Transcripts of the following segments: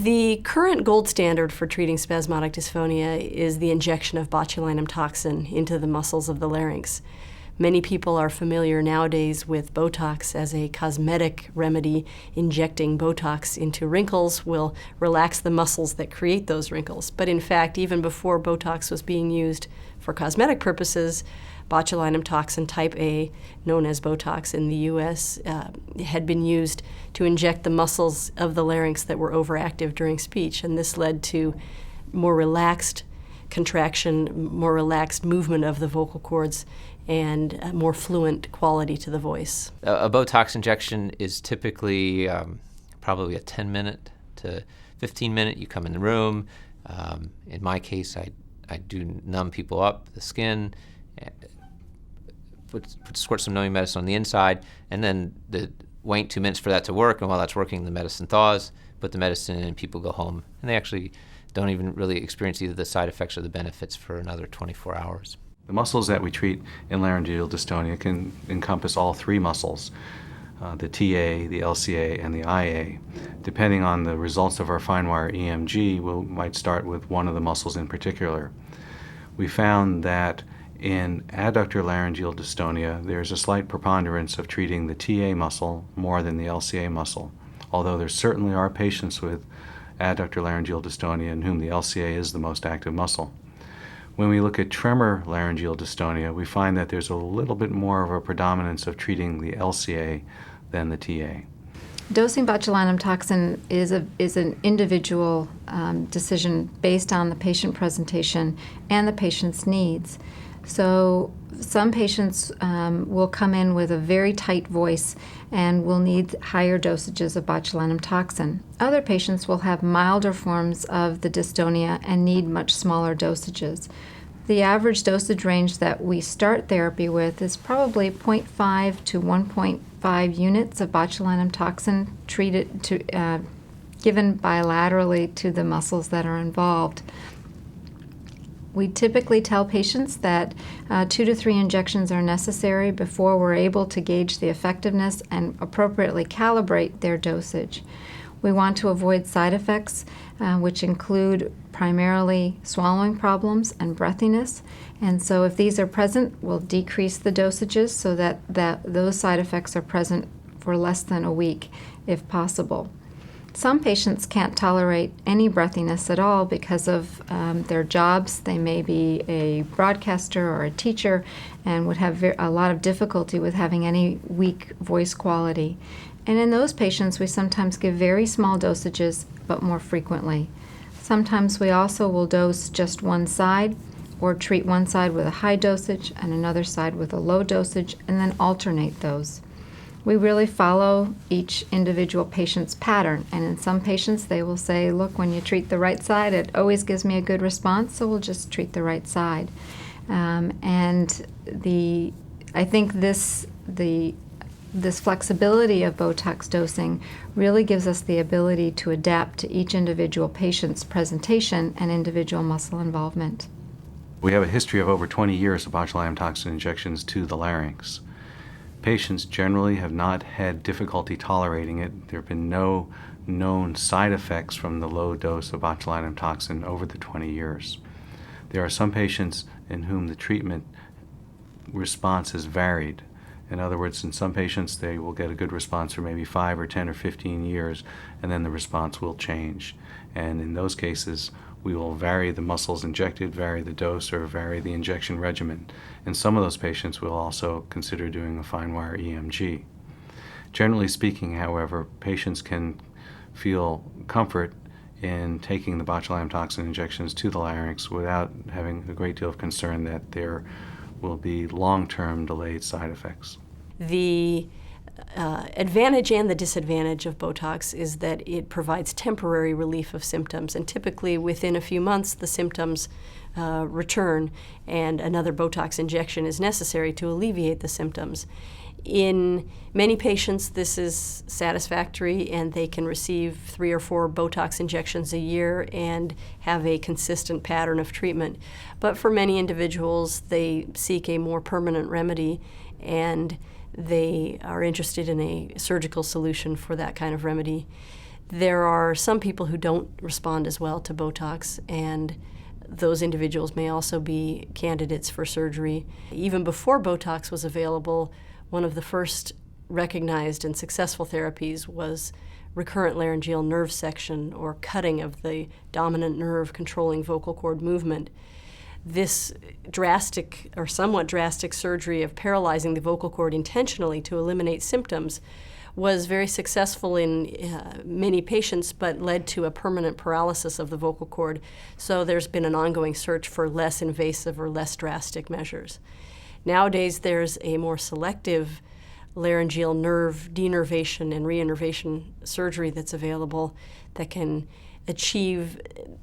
The current gold standard for treating spasmodic dysphonia is the injection of botulinum toxin into the muscles of the larynx. Many people are familiar nowadays with Botox as a cosmetic remedy. Injecting Botox into wrinkles will relax the muscles that create those wrinkles. But in fact, even before Botox was being used for cosmetic purposes, botulinum toxin type A, known as Botox in the U.S., had been used to inject the muscles of the larynx that were overactive during speech, and this led to more relaxed contraction, more relaxed movement of the vocal cords, and a more fluent quality to the voice. A Botox injection is typically probably a 10-minute to 15-minute. You come in the room. In my case, I do numb people up, the skin, squirt some numbing medicine on the inside, and then wait 2 minutes for that to work, and while that's working, the medicine thaws, put the medicine in, and people go home. And they actually don't even really experience either the side effects or the benefits for another 24 hours. The muscles that we treat in laryngeal dystonia can encompass all three muscles, the TA, the LCA, and the IA. Depending on the results of our fine wire EMG, we might start with one of the muscles in particular. We found that in adductor laryngeal dystonia, there's a slight preponderance of treating the TA muscle more than the LCA muscle, although there certainly are patients with adductor laryngeal dystonia in whom the LCA is the most active muscle. When we look at tremor laryngeal dystonia, we find that there's a little bit more of a predominance of treating the LCA than the TA. Dosing botulinum toxin is an individual decision based on the patient presentation and the patient's needs. So some patients will come in with a very tight voice and will need higher dosages of botulinum toxin. Other patients will have milder forms of the dystonia and need much smaller dosages. The average dosage range that we start therapy with is probably 0.5 to 1.5 units of botulinum toxin given bilaterally to the muscles that are involved. We typically tell patients that 2 to 3 injections are necessary before we're able to gauge the effectiveness and appropriately calibrate their dosage. We want to avoid side effects, which include primarily swallowing problems and breathiness. And so if these are present, we'll decrease the dosages so that those side effects are present for less than a week if possible. Some patients can't tolerate any breathiness at all because of their jobs. They may be a broadcaster or a teacher and would have a lot of difficulty with having any weak voice quality. And in those patients, we sometimes give very small dosages, but more frequently. Sometimes we also will dose just one side or treat one side with a high dosage and another side with a low dosage, and then alternate those. We really follow each individual patient's pattern, and in some patients they will say, look, when you treat the right side, it always gives me a good response, so we'll just treat the right side. I think this flexibility of Botox dosing really gives us the ability to adapt to each individual patient's presentation and individual muscle involvement. We have a history of over 20 years of botulinum toxin injections to the larynx. Patients generally have not had difficulty tolerating it. There have been no known side effects from the low dose of botulinum toxin over the 20 years. There are some patients in whom the treatment response has varied. In other words, in some patients they will get a good response for maybe 5 or 10 or 15 years, and then the response will change. And in those cases, we will vary the muscles injected, vary the dose, or vary the injection regimen. In some of those patients, we'll also consider doing a fine wire EMG. Generally speaking, however, patients can feel comfort in taking the botulinum toxin injections to the larynx without having a great deal of concern that there will be long-term delayed side effects. The advantage and the disadvantage of Botox is that it provides temporary relief of symptoms, and typically within a few months the symptoms return and another Botox injection is necessary to alleviate the symptoms. In many patients this is satisfactory and they can receive 3 or 4 Botox injections a year and have a consistent pattern of treatment. But for many individuals they seek a more permanent remedy and they are interested in a surgical solution for that kind of remedy. There are some people who don't respond as well to Botox, and those individuals may also be candidates for surgery. Even before Botox was available, one of the first recognized and successful therapies was recurrent laryngeal nerve section, or cutting of the dominant nerve controlling vocal cord movement. This drastic or somewhat drastic surgery of paralyzing the vocal cord intentionally to eliminate symptoms was very successful in many patients, but led to a permanent paralysis of the vocal cord. So there's been an ongoing search for less invasive or less drastic measures. Nowadays, there's a more selective laryngeal nerve denervation and reinnervation surgery that's available that can achieve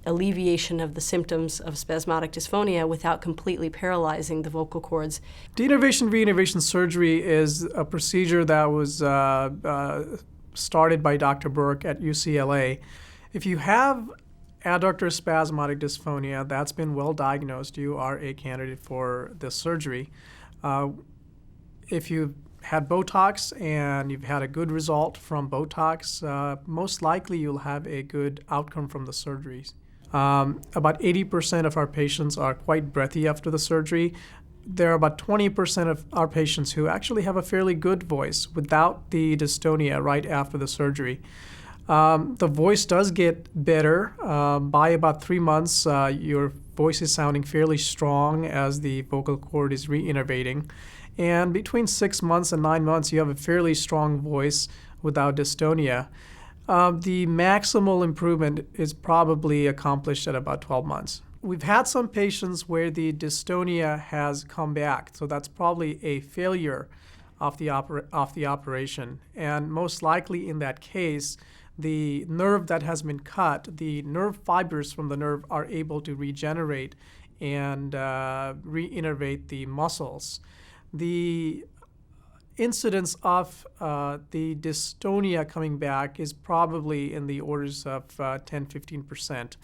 alleviation of the symptoms of spasmodic dysphonia without completely paralyzing the vocal cords. Denervation reinnervation surgery is a procedure that was started by Dr. Burke at UCLA. If you have adductor spasmodic dysphonia that's been well diagnosed, you are a candidate for this surgery. If you've had Botox and you've had a good result from Botox, most likely you'll have a good outcome from the surgeries. About 80% of our patients are quite breathy after the surgery. There are about 20% of our patients who actually have a fairly good voice without the dystonia right after the surgery. The voice does get better. By about 3 months, your voice is sounding fairly strong as the vocal cord is reinnervating. And between 6 months and 9 months, you have a fairly strong voice without dystonia. The maximal improvement is probably accomplished at about 12 months. We've had some patients where the dystonia has come back, so that's probably a failure of the operation. And most likely in that case, the nerve that has been cut, the nerve fibers from the nerve are able to regenerate and reinnervate the muscles. The incidence of the dystonia coming back is probably in the orders of 10-15%.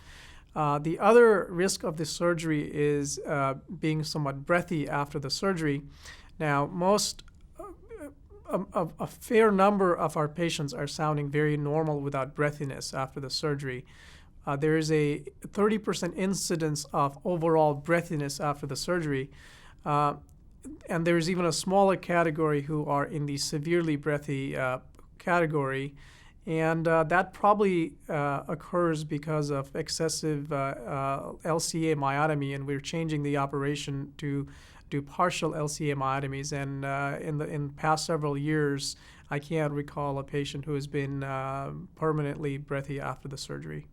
The other risk of this surgery is being somewhat breathy after the surgery. Now, a fair number of our patients are sounding very normal without breathiness after the surgery. There is a 30% incidence of overall breathiness after the surgery. And there's even a smaller category who are in the severely breathy category. And that probably occurs because of excessive LCA myotomy, and we're changing the operation to do partial LCA myotomies. And in the past several years, I can't recall a patient who has been permanently breathy after the surgery.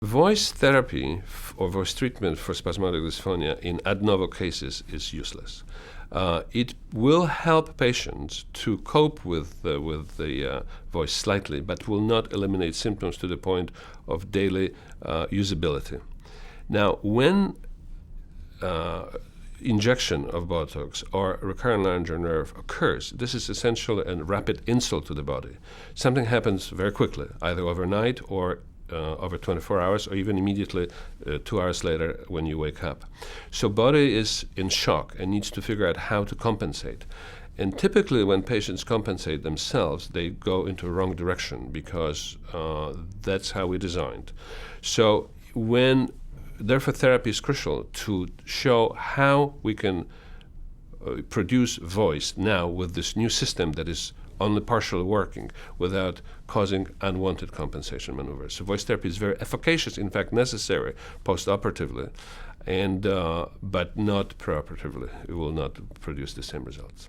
Voice therapy or voice treatment for spasmodic dysphonia in ad novo cases is useless. It will help patients to cope with the voice slightly, but will not eliminate symptoms to the point of daily usability. Now, when injection of Botox or recurrent laryngeal nerve occurs, this is essentially a rapid insult to the body. Something happens very quickly, either overnight or over 24 hours, or even immediately 2 hours later when you wake up. So body is in shock and needs to figure out how to compensate. And typically when patients compensate themselves, they go into the wrong direction because that's how we designed. So therefore therapy is crucial to show how we can produce voice now with this new system that is only partially working without causing unwanted compensation maneuvers. So voice therapy is very efficacious, in fact necessary post-operatively, but not preoperatively. It will not produce the same results.